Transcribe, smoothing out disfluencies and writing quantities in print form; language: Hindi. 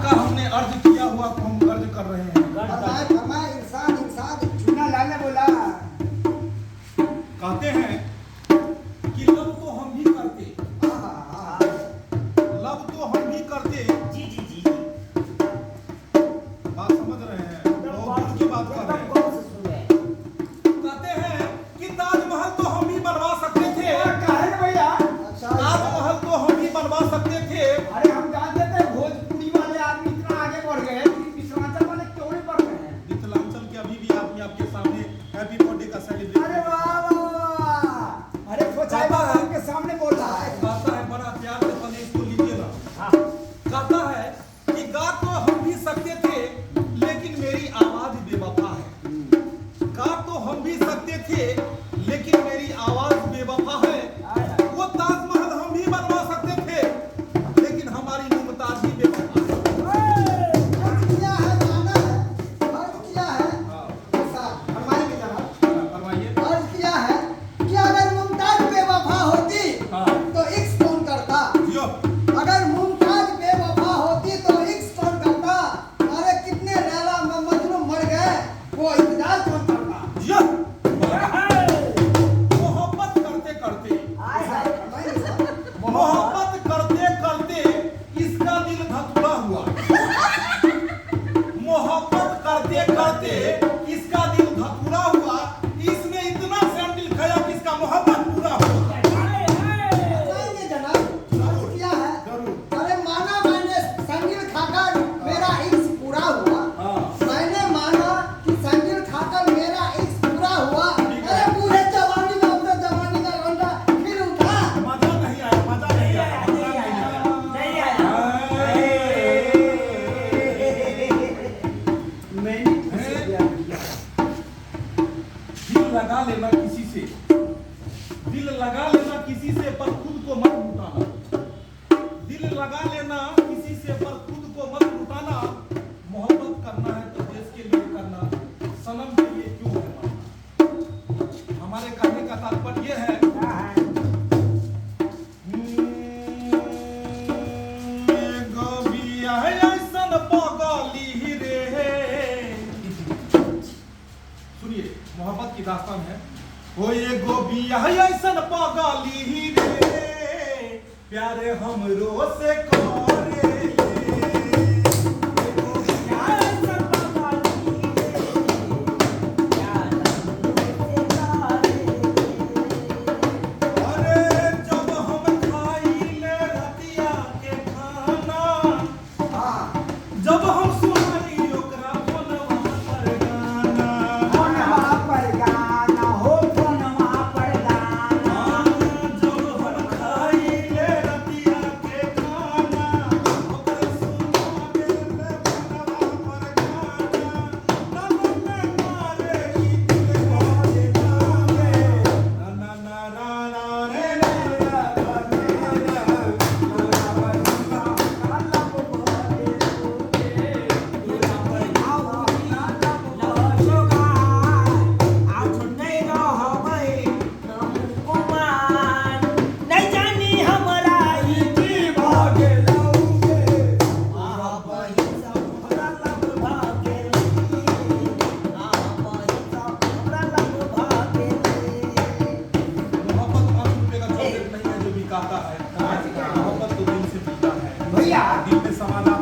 का हमने अर्ज किया हुआ को हम अर्ज कर रहे हैं। फरमाए इंसान इंसान चुना लाने बोला। कहते हैं कि लब तो हम भी करते, लब तो हम भी करते। जी जी जी बात समझ रहे हैं? बहुत दूर की बात कर रहे हैं। कौन से सुन रहे हैं? कहते हैं कि ताजमहल तो हम भी बनवा सकते थे, काहे न भैया? ताजमहल तो हम भी बनवा सकते थे। अरे हम जानते थे भोजपुरी वाले आदमी इतना आगे बढ़ गए कि मिथिलांचल वाले क्यों नहीं बढ़ रहे हैं? मिथिलांचल के अभी भी आदमी आपके सामने हैप्पी बर्थडे का सेलिब्रेट अरे वाह वाह वाह! अरे खोचाई बाबा आपके सामने बोल रहा है। कहता है, बड़ा प्यार से पहले इसको लीजिए ना। कहता है कि गा तो हम भी सकते थे लेकिन मेरी आवाज बेवफा है। गा तो हम भी सकते थे लेकिन मेरी आवाज बेवफा है। वो ताजमहल हम भी बनवा सकते थे लेकिन हमारी मुमताज ही बेवफा है। अर्ज किया है जाना है, अर्ज किया है। फरमाइए के जनाब। फरमाइए। अर्ज किया है कि अगर मुमताज बेवफा होती हाँ। तो इश्क कौन करता? जियो। अगर मुमताज बेवफा होती तो इश्क कौन करता? अरे कितने लैला मजनू मर गए, वो इंतजार कौन करता? जियो। मोहब्बत करते करते फरमाइए साहब। मोहब्बत करते करते इसका दिल धतूरा हुआ। मोहब्बत करते करते इसका दिल धतूरा हुआ। इसने इतना सैंडल खाया कि इसका मोहब्बत पूरा हुआ। बताएंगे जनाब, अर्ज किया है। जरूर। अरे माना मैंने संगिल खाकर मेरा इश्क पूरा हुआ। मैंने माना कि संगिल खाकर मेरा इश्क पूरा हुआ। अरे पूरे जवानी में अपने जवानी का घंटा फिर उठा। मजा नहीं आया, मजा नहीं आया, मजा नहीं आया। नहीं आया। मैंने किसी प्यार किया। दिल लगा लेना किसी से, दिल लगा लेना किसी से पर खुद को मत लुटाना। दिल लगा लेना किसी से पर खुद को मत लुटाना। मोहब्बत करना है तो देश के लिए करना, सनम के लिए क्यों है मरना। हमारे कहने का तात्पर्य ये है गोबिया ऐसन पगली रे। सुनिए, मोहब्बत की दास्तान है। हो ये गोबिया ऐसन पगली रे, प्यारे हमरो से करे। अरे जब हम खाइले रतिया के खाना, जब हम सुनाई ओकरा फोनवा पर गाना। फोनवा पर गाना हो, फोनवा पर गाना। जब हम खाइले रतिया के खाना, ओकरा सुनावे ले फोनवा पर गाना। तब में मारे ई दिल मोरे गावे। ना ना ना ना रे नहीं जानी हमरा ई की भागे लौगे। बही सब हमरा लब भागे। बही सब हमरा लब भागे। मोहब्बत 5 रुपए का चॉकलेट नहीं है जो बिकाता है। मोहब्बत तो दिल से मिलता है। भैया दिल में समाना